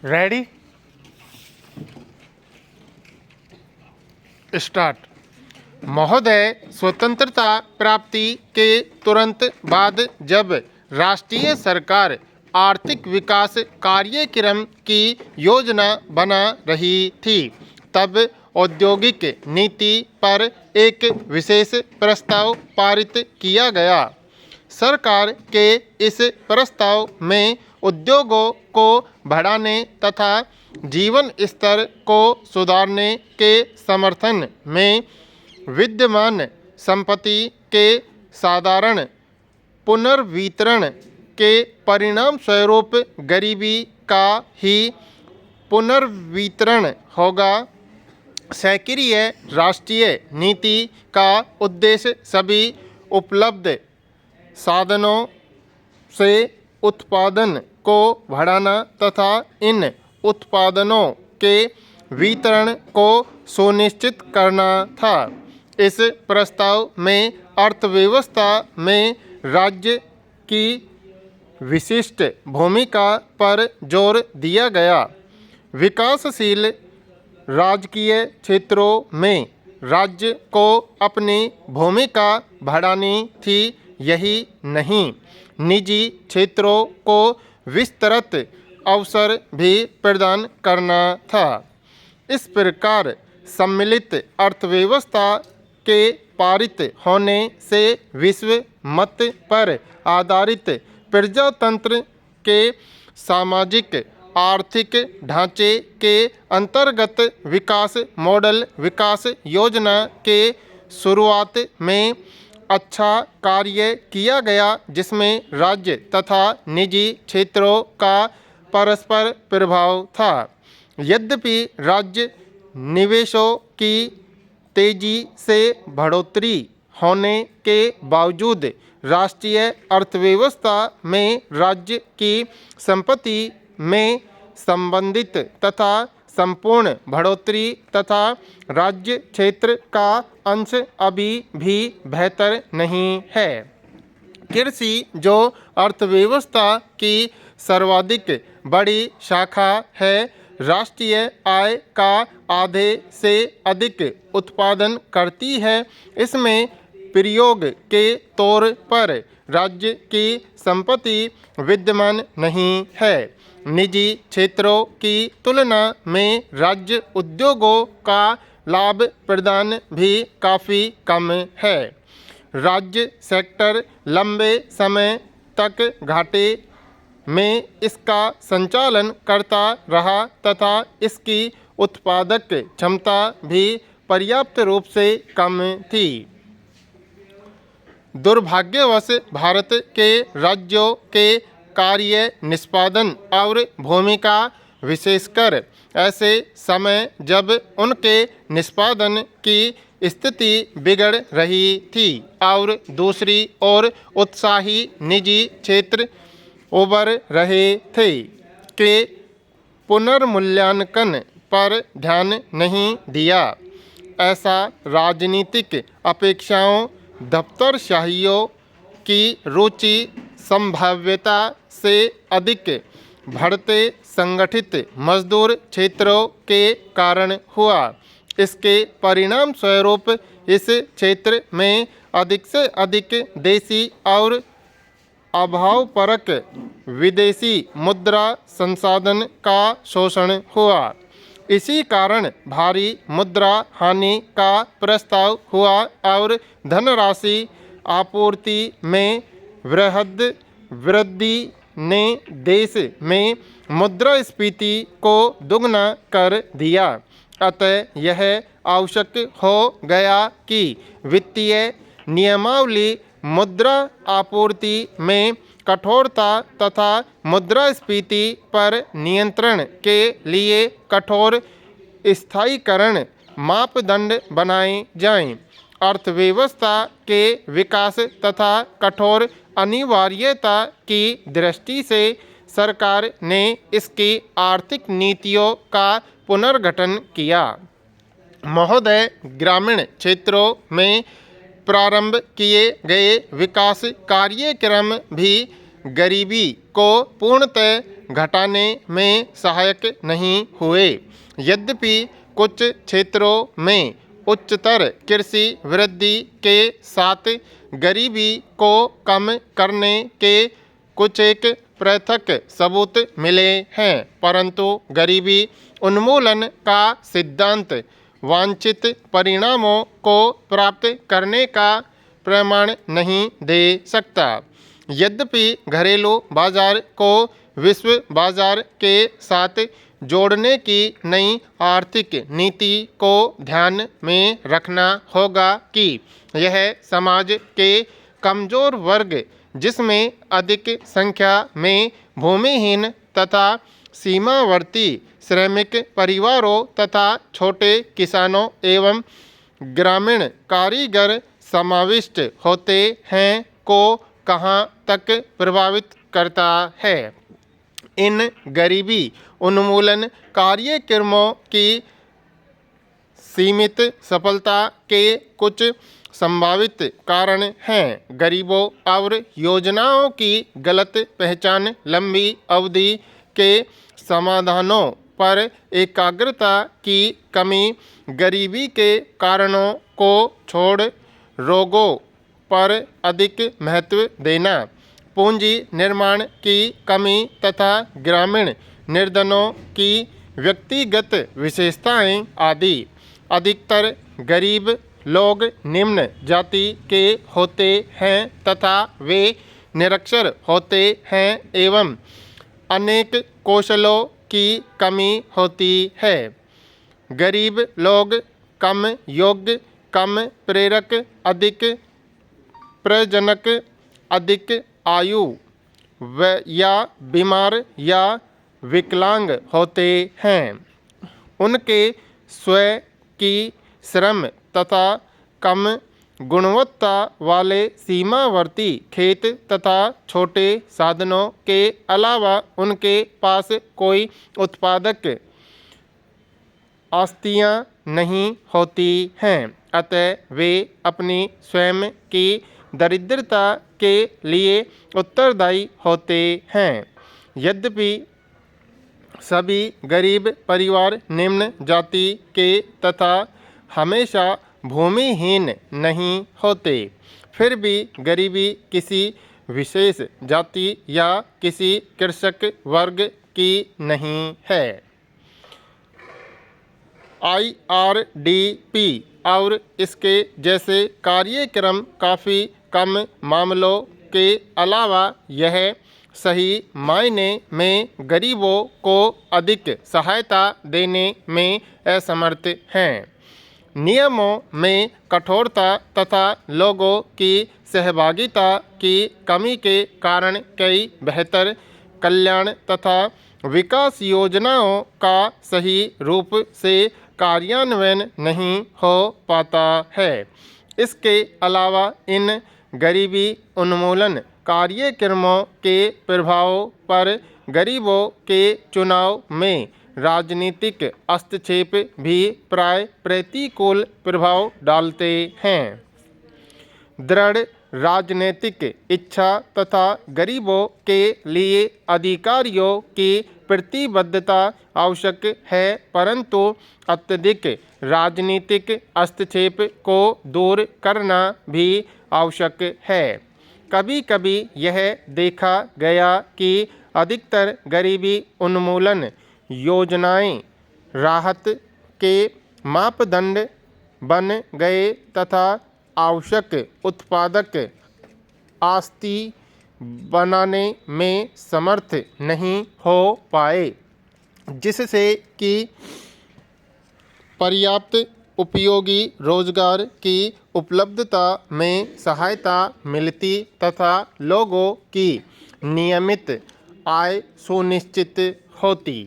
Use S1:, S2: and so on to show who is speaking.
S1: Ready start. महोदय, स्वतंत्रता प्राप्ति के तुरंत बाद जब राष्ट्रीय सरकार आर्थिक विकास कार्यक्रम की योजना बना रही थी, तब औद्योगिक नीति पर एक विशेष प्रस्ताव पारित किया गया। सरकार के इस प्रस्ताव में उद्योगों को बढ़ाने तथा जीवन स्तर को सुधारने के समर्थन में विद्यमान संपत्ति के साधारण पुनर्वितरण के परिणाम स्वरूप गरीबी का ही पुनर्वितरण होगा। सक्रिय राष्ट्रीय नीति का उद्देश्य सभी उपलब्ध साधनों से उत्पादन को बढ़ाना तथा इन उत्पादनों के वितरण को सुनिश्चित करना था। इस प्रस्ताव में अर्थव्यवस्था में राज्य की विशिष्ट भूमिका पर जोर दिया गया। विकासशील राजकीय क्षेत्रों में राज्य को अपनी भूमिका बढ़ानी थी, यही नहीं निजी क्षेत्रों को विस्तृत अवसर भी प्रदान करना था। इस प्रकार सम्मिलित अर्थव्यवस्था के पारित होने से विश्व मत पर आधारित प्रजातंत्र के सामाजिक आर्थिक ढांचे के अंतर्गत विकास मॉडल विकास योजना के शुरुआत में अच्छा कार्य किया गया, जिसमें राज्य तथा निजी क्षेत्रों का परस्पर प्रभाव था। यद्यपि राज्य निवेशों की तेजी से बढ़ोतरी होने के बावजूद राष्ट्रीय अर्थव्यवस्था में राज्य की संपत्ति में संबंधित तथा संपूर्ण बढ़ोतरी तथा राज्य क्षेत्र का अंश अभी भी बेहतर नहीं है। कृषि, जो अर्थव्यवस्था की सर्वाधिक बड़ी शाखा है, राष्ट्रीय आय का आधे से अधिक उत्पादन करती है। इसमें प्रयोग के तौर पर राज्य की संपत्ति विद्यमान नहीं है। निजी क्षेत्रों की तुलना में राज्य उद्योगों का लाभ प्रदान भी काफ़ी कम है। राज्य सेक्टर लंबे समय तक घाटे में इसका संचालन करता रहा तथा इसकी उत्पादक क्षमता भी पर्याप्त रूप से कम थी। दुर्भाग्यवश भारत के राज्यों के कार्य निष्पादन और भूमिका, विशेषकर ऐसे समय जब उनके निष्पादन की स्थिति बिगड़ रही थी और दूसरी ओर उत्साही निजी क्षेत्र उभर रहे थे, के पुनर्मूल्यांकन पर ध्यान नहीं दिया। ऐसा राजनीतिक अपेक्षाओं, दफ्तरशाहियों की रुचि, संभाव्यता से अधिक बढ़ते संगठित मजदूर क्षेत्रों के कारण हुआ। इसके परिणाम स्वरूप इस क्षेत्र में अधिक से अधिक देशी और अभावपरक विदेशी मुद्रा संसाधन का शोषण हुआ। इसी कारण भारी मुद्रा हानि का प्रस्ताव हुआ और धनराशि आपूर्ति में वृहद वृद्धि ने देश में मुद्रास्फीति को दुगना कर दिया। अतः यह आवश्यक हो गया कि वित्तीय नियमावली, मुद्रा आपूर्ति में कठोरता तथा मुद्रास्फीति पर नियंत्रण के लिए कठोर स्थायीकरण मापदंड बनाए जाएं। अर्थव्यवस्था के विकास तथा कठोर अनिवार्यता की दृष्टि से सरकार ने इसकी आर्थिक नीतियों का पुनर्गठन किया। महोदय, ग्रामीण क्षेत्रों में प्रारंभ किए गए विकास कार्यक्रम भी गरीबी को पूर्णतः घटाने में सहायक नहीं हुए। यद्यपि कुछ क्षेत्रों में उच्चतर कृषि वृद्धि के साथ गरीबी को कम करने के कुछ एक पृथक सबूत मिले हैं, परंतु गरीबी उन्मूलन का सिद्धांत वांछित परिणामों को प्राप्त करने का प्रमाण नहीं दे सकता। यद्यपि घरेलू बाजार को विश्व बाजार के साथ जोड़ने की नई आर्थिक नीति को ध्यान में रखना होगा कि यह समाज के कमजोर वर्ग, जिसमें अधिक संख्या में भूमिहीन तथा सीमावर्ती श्रमिक परिवारों तथा छोटे किसानों एवं ग्रामीण कारीगर समाविष्ट होते हैं, को कहाँ तक प्रभावित करता है। इन गरीबी उन्मूलन कार्यक्रमों की सीमित सफलता के कुछ संभावित कारण हैं। गरीबों और योजनाओं की गलत पहचान, लंबी अवधि के समाधानों पर एकाग्रता की कमी, गरीबी के कारणों को छोड़ रोगों पर अधिक महत्व देना, पूंजी निर्माण की कमी तथा ग्रामीण निर्धनों की व्यक्तिगत विशेषताएं आदि। अधिकतर गरीब लोग निम्न जाति के होते हैं तथा वे निरक्षर होते हैं एवं अनेक कौशलों की कमी होती है। गरीब लोग कम योग्य, कम प्रेरक, अधिक प्रजनक, अधिक आयु या बीमार या विकलांग होते हैं। उनके स्वयं की श्रम तथा कम गुणवत्ता वाले सीमावर्ती खेत तथा छोटे साधनों के अलावा उनके पास कोई उत्पादक आस्तियाँ नहीं होती हैं, अतः वे अपनी स्वयं की दरिद्रता के लिए उत्तरदायी होते हैं। यद्यपि सभी गरीब परिवार निम्न जाति के तथा हमेशा भूमिहीन नहीं होते, फिर भी गरीबी किसी विशेष जाति या किसी कृषक वर्ग की नहीं है। IRDP और इसके जैसे कार्यक्रम काफ़ी कम मामलों के अलावा यह सही मायने में गरीबों को अधिक सहायता देने में असमर्थ हैं। नियमों में कठोरता तथा लोगों की सहभागिता की कमी के कारण कई बेहतर कल्याण तथा विकास योजनाओं का सही रूप से कार्यान्वयन नहीं हो पाता है। इसके अलावा इन गरीबी उन्मूलन कार्यक्रमों के प्रभाव पर गरीबों के चुनाव में राजनीतिक हस्तक्षेप भी प्राय प्रतिकूल प्रभाव डालते हैं। दृढ़ राजनीतिक इच्छा तथा गरीबों के लिए अधिकारियों की प्रतिबद्धता आवश्यक है, परंतु अत्यधिक राजनीतिक हस्तक्षेप को दूर करना भी आवश्यक है। कभी कभी यह देखा गया कि अधिकतर गरीबी उन्मूलन योजनाएं राहत के मापदंड बन गए तथा आवश्यक उत्पादक आस्ती बनाने में समर्थ नहीं हो पाए, जिससे कि पर्याप्त उपयोगी रोजगार की उपलब्धता में सहायता मिलती तथा लोगों की नियमित आय सुनिश्चित होती।